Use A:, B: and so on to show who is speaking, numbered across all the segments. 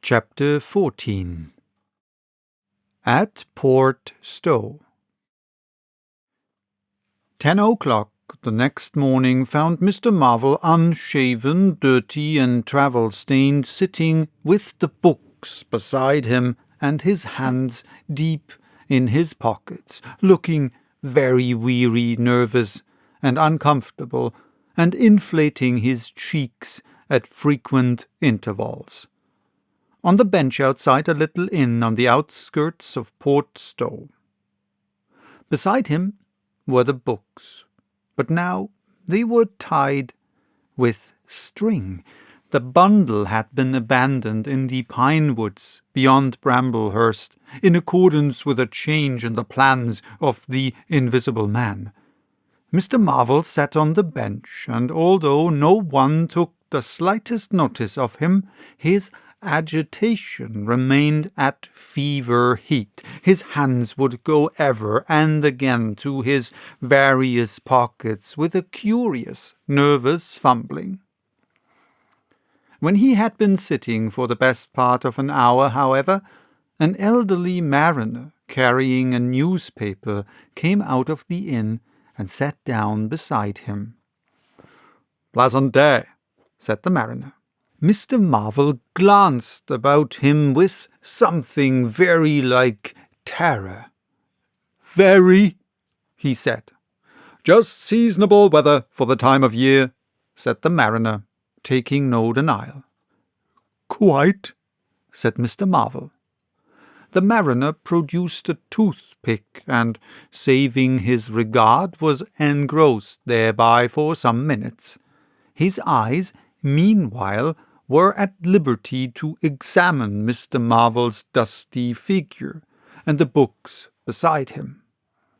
A: Chapter 14 At Port Stowe 10 o'clock the next morning found Mr. Marvel unshaven, dirty, and travel-stained, sitting with the books beside him and his hands deep in his pockets, looking very weary, nervous, and uncomfortable, and inflating his cheeks at frequent intervals. On the bench outside a little inn on the outskirts of Port Stowe. Beside him were the books, but now they were tied with string. The bundle had been abandoned in the pine woods beyond Bramblehurst, in accordance with a change in the plans of the Invisible Man. Mr. Marvel sat on the bench, and although no one took the slightest notice of him, his agitation remained at fever heat. His hands would go ever and again to his various pockets with a curious, nervous fumbling. When he had been sitting for the best part of an hour, however, an elderly mariner carrying a newspaper came out of the inn and sat down beside him. "Pleasant day," said the mariner. Mr. Marvel glanced about him with something very like terror. "Very," he said. "Just seasonable weather for the time of year," said the mariner, taking no denial. "Quite," said Mr. Marvel. The mariner produced a toothpick, and, saving his regard, was engrossed thereby for some minutes. His eyes, meanwhile, were at liberty to examine Mr. Marvel's dusty figure, and the books beside him.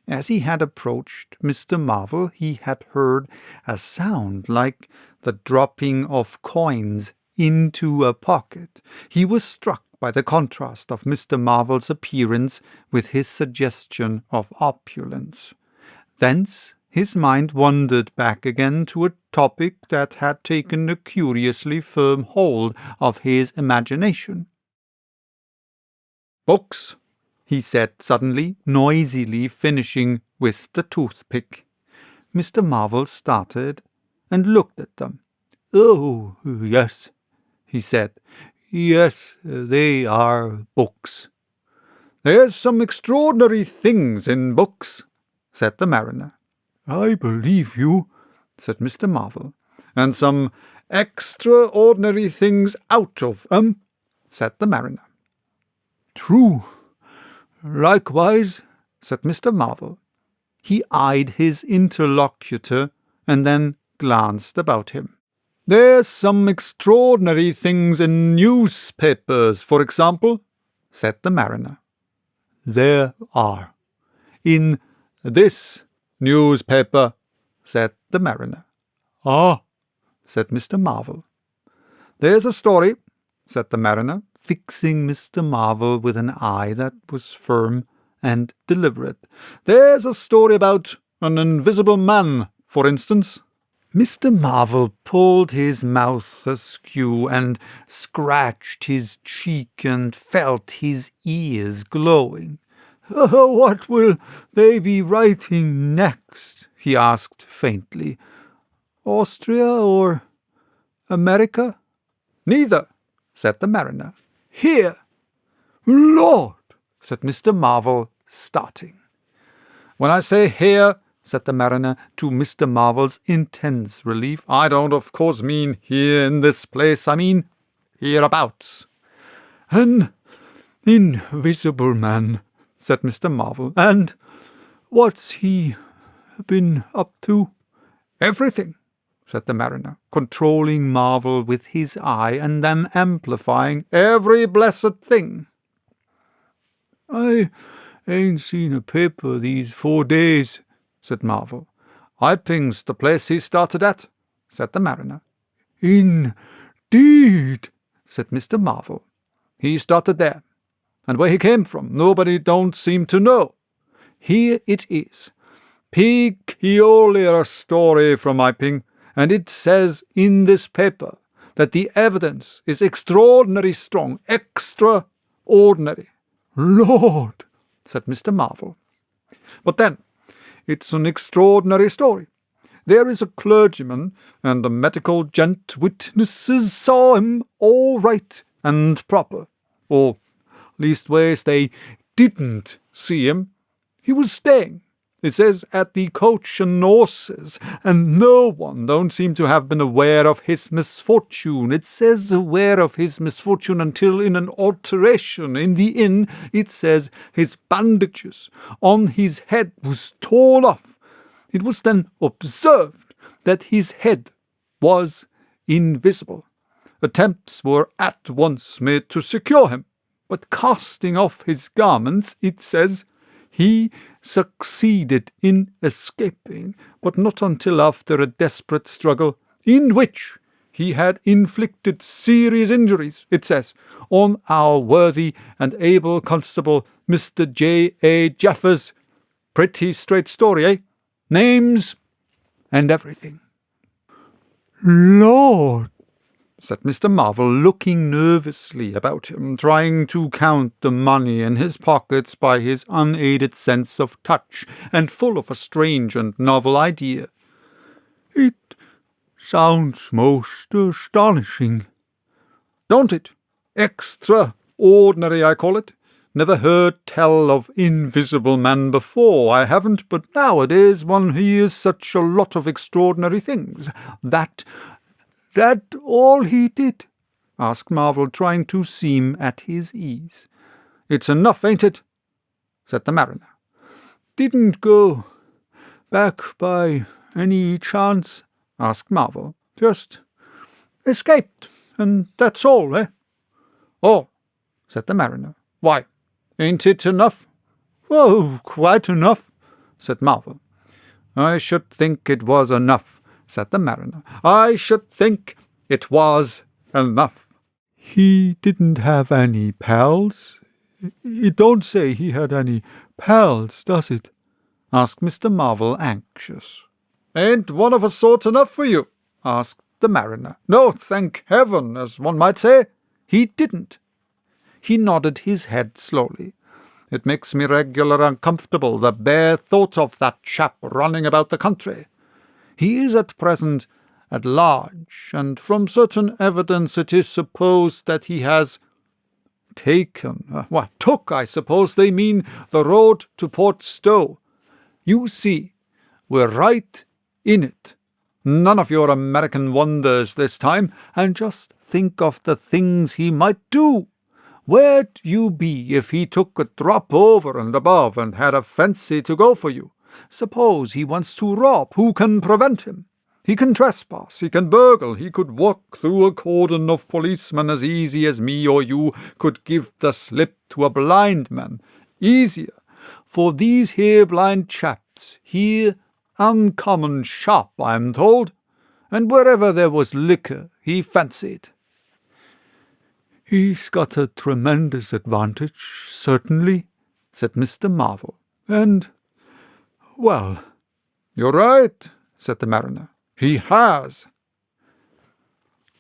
A: As he had approached Mr. Marvel, he had heard a sound like the dropping of coins into a pocket. He was struck by the contrast of Mr. Marvel's appearance with his suggestion of opulence. Thence his mind wandered back again to a topic that had taken a curiously firm hold of his imagination. "Books," he said suddenly, noisily finishing with the toothpick. Mr. Marvel started and looked at them. "Oh, yes," he said. "Yes, they are books." "There's some extraordinary things in books," said the mariner. "I believe you," said Mr. Marvel. "And some extraordinary things out of 'em," said the mariner. "True. Likewise," said Mr. Marvel. He eyed his interlocutor and then glanced about him. "There's some extraordinary things in newspapers, for example," said the mariner. "There are. In this newspaper," said the mariner. "Ah," said Mr. Marvel. "There's a story," said the mariner, fixing Mr. Marvel with an eye that was firm and deliberate. "There's a story about an invisible man, for instance." Mr. Marvel pulled his mouth askew and scratched his cheek and felt his ears glowing. "What will they be writing next?" he asked faintly. "Austria or America?" "Neither," said the mariner. "Here." "Lord!" said Mr. Marvel, starting. "When I say here," said the mariner, to Mr. Marvel's intense relief, "I don't of course mean here in this place, I mean hereabouts." "An invisible man," said Mr. Marvel. "And what's he been up to?" "Everything," said the mariner, controlling Marvel with his eye and then amplifying, "every blessed thing." "I ain't seen a paper these 4 days," said Marvel. "Iping's the place he started at," said the mariner. "Indeed," said Mr. Marvel. "He started there, and where he came from nobody don't seem to know. Here it is. Peculiar story from Iping, and it says in this paper that the evidence is extraordinary strong, extraordinary. Lord, said Mr. Marvel. But then, it's an extraordinary story. There is a clergyman and a medical gent witnesses saw him all right and proper. Or, leastways, they didn't see him. He was staying, it says, at the Coach and Horses, and no one don't seem to have been aware of his misfortune. It says aware of his misfortune until in an alteration in the inn, it says his bandages on his head was torn off. It was then observed that his head was invisible. Attempts were at once made to secure him, but casting off his garments, it says, he succeeded in escaping, but not until after a desperate struggle, in which he had inflicted serious injuries, it says, on our worthy and able constable, Mr. J. A. Jeffers. Pretty straight story, eh? Names and everything. Lord, said Mr. Marvel, looking nervously about him, trying to count the money in his pockets by his unaided sense of touch, and full of a strange and novel idea. It sounds most astonishing. Don't it? Extraordinary, I call it. Never heard tell of Invisible Man before, I haven't, but nowadays one hears such a lot of extraordinary things. That all he did? Asked Marvel, trying to seem at his ease. It's enough, ain't it? Said the mariner. Didn't go back by any chance? Asked Marvel. Just escaped, and that's all, eh? Oh, said the mariner. Why, ain't it enough? Oh, quite enough, said Marvel. I should think it was enough, said the mariner. I should think it was enough. He didn't have any pals? It don't say he had any pals, does it? Asked Mr. Marvel, anxious. Ain't one of a sort enough for you? Asked the mariner. No, thank heaven, as one might say. He didn't. He nodded his head slowly. It makes me regular uncomfortable, the bare thought of that chap running about the country. He is at present at large, and from certain evidence it is supposed that he has taken, took, I suppose they mean, the road to Port Stowe. You see, we're right in it. None of your American wonders this time, and just think of the things he might do. Where'd you be if he took a drop over and above and had a fancy to go for you? Suppose he wants to rob, who can prevent him? He can trespass, he can burgle, he could walk through a cordon of policemen as easy as me or you could give the slip to a blind man. Easier, for these here blind chaps here uncommon sharp, I'm told, and wherever there was liquor he fancied. He's got a tremendous advantage, certainly, said Mr. Marvel, and, well, you're right, said the mariner. He has.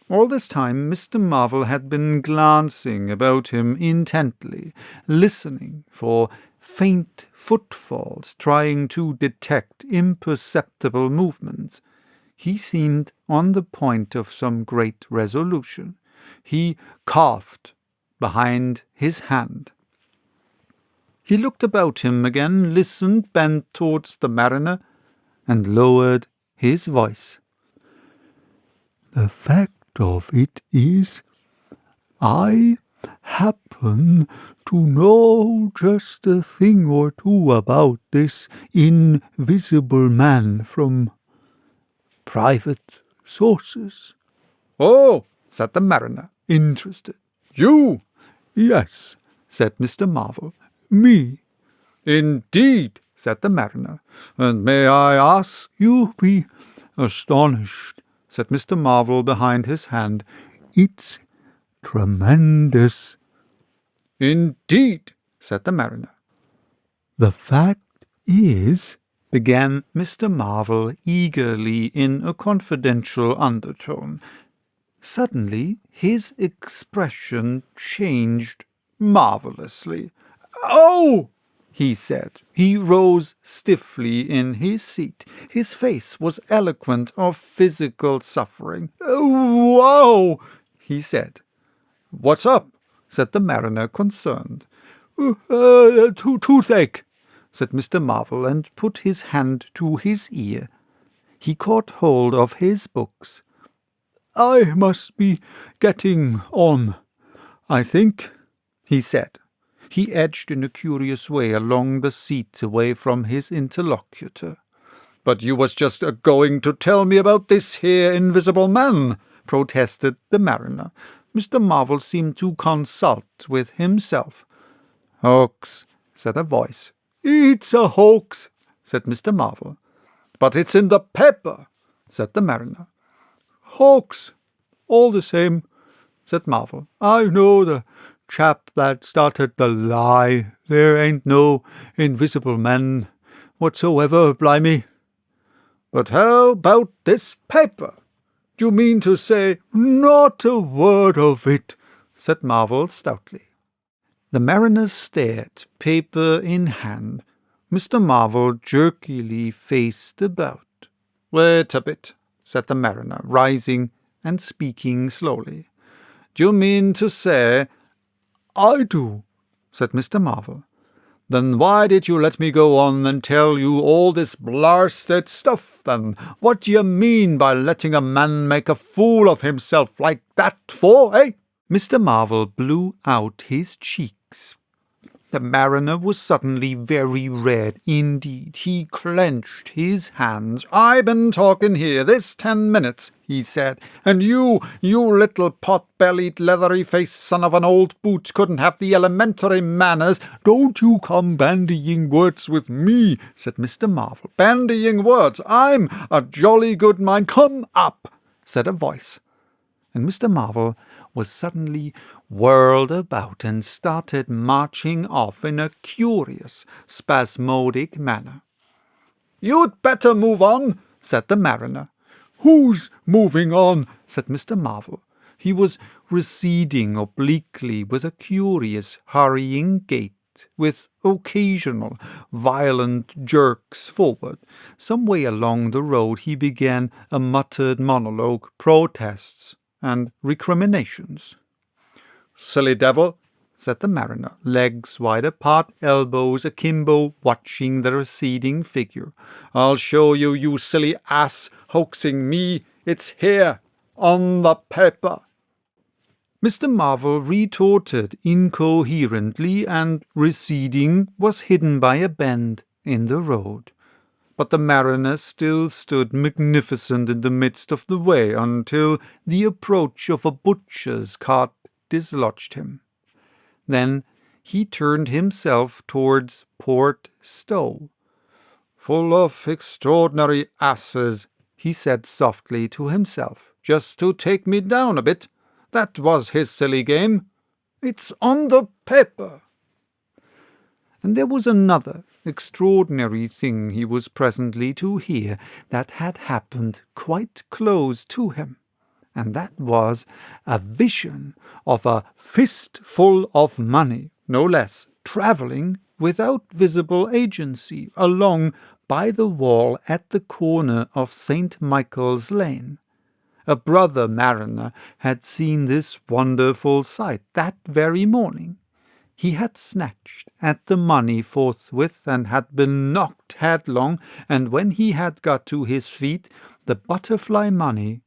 A: All this time Mr. Marvel had been glancing about him intently, listening for faint footfalls, trying to detect imperceptible movements. He seemed on the point of some great resolution. He coughed behind his hand. He looked about him again, listened, bent towards the mariner, and lowered his voice. The fact of it is, I happen to know just a thing or two about this invisible man from private sources. Oh, said the mariner, interested. You? Yes, said Mr. Marvel. Me. Indeed, said the mariner. And may I ask? You'll be astonished, said Mr. Marvel behind his hand. It's tremendous. Indeed, said the mariner. The fact is, began Mr. Marvel eagerly in a confidential undertone, Suddenly his expression changed marvellously. "Oh!" he said. He rose stiffly in his seat. His face was eloquent of physical suffering. "Whoa!" he said. "What's up?" said the mariner, concerned. Toothache," said Mr. Marvel, and put his hand to his ear. He caught hold of his books. "I must be getting on, I think," he said. He edged in a curious way along the seat away from his interlocutor. "But you was just going to tell me about this here invisible man," protested the mariner. Mr. Marvel seemed to consult with himself. "Hoax," said a voice. "It's a hoax," said Mr. Marvel. "But it's in the paper," said the mariner. "Hoax, all the same," said Marvel. "I know the chap that started the lie. There ain't no invisible man whatsoever, blimey." "But how about this paper? Do you mean to say—" "Not a word of it," said Marvel stoutly. The mariner stared, paper in hand. Mr. Marvel jerkily faced about. "Wait a bit," said the mariner, rising and speaking slowly. "Do you mean to say—" "I do," said Mr. Marvel. "Then why did you let me go on and tell you all this blasted stuff, then? What do you mean by letting a man make a fool of himself like that for, eh?" Mr. Marvel blew out his cheeks. The mariner was suddenly very red indeed. He clenched his hands. "I've been talking here this 10 minutes," he said, "and you little pot-bellied, leathery-faced son of an old boot, couldn't have the elementary manners—" "Don't you come bandying words with me," said Mr. Marvel. "Bandying words? I'm a jolly good mind—" "Come up," said a voice, and Mr. Marvel was suddenly whirled about and started marching off in a curious, spasmodic manner. "You'd better move on," said the mariner. "Who's moving on?" said Mr. Marvel. He was receding obliquely with a curious, hurrying gait, with occasional, violent jerks forward. Some way along the road he began a muttered monologue, protests, and recriminations. "Silly devil," said the mariner, legs wide apart, elbows akimbo, watching the receding figure. "I'll show you, you silly ass, hoaxing me. It's here, on the paper." Mr. Marvel retorted incoherently, and, receding, was hidden by a bend in the road. But the mariner still stood magnificent in the midst of the way until the approach of a butcher's cart dislodged him. Then he turned himself towards Port Stowe. "Full of extraordinary asses," he said softly to himself, "just to take me down a bit. That was his silly game. It's on the paper." And there was another extraordinary thing he was presently to hear that had happened quite close to him, and that was a vision of a fistful of money, no less, travelling without visible agency along by the wall at the corner of St. Michael's Lane. A brother mariner had seen this wonderful sight that very morning. He had snatched at the money forthwith and had been knocked headlong, and when he had got to his feet, the butterfly money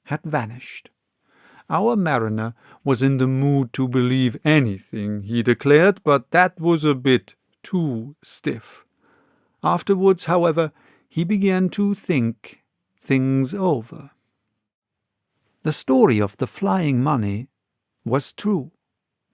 A: had vanished. Our mariner was in the mood to believe anything, he declared, but that was a bit too stiff. Afterwards, however, he began to think things over. The story of the flying money was true,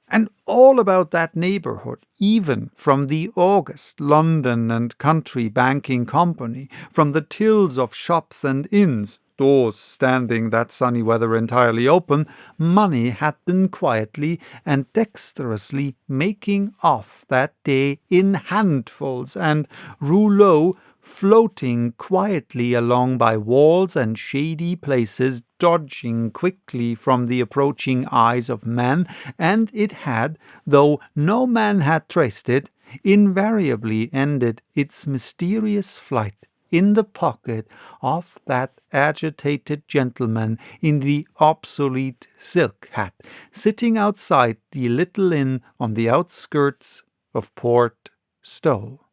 A: and all about that neighbourhood, even from the august London and Country Banking Company, from the tills of shops and inns, doors standing that sunny weather entirely open, money had been quietly and dexterously making off that day in handfuls, and rouleaux floating quietly along by walls and shady places, dodging quickly from the approaching eyes of man, and it had, though no man had traced it, invariably ended its mysterious flight in the pocket of that agitated gentleman in the obsolete silk hat, sitting outside the little inn on the outskirts of Port Stowe.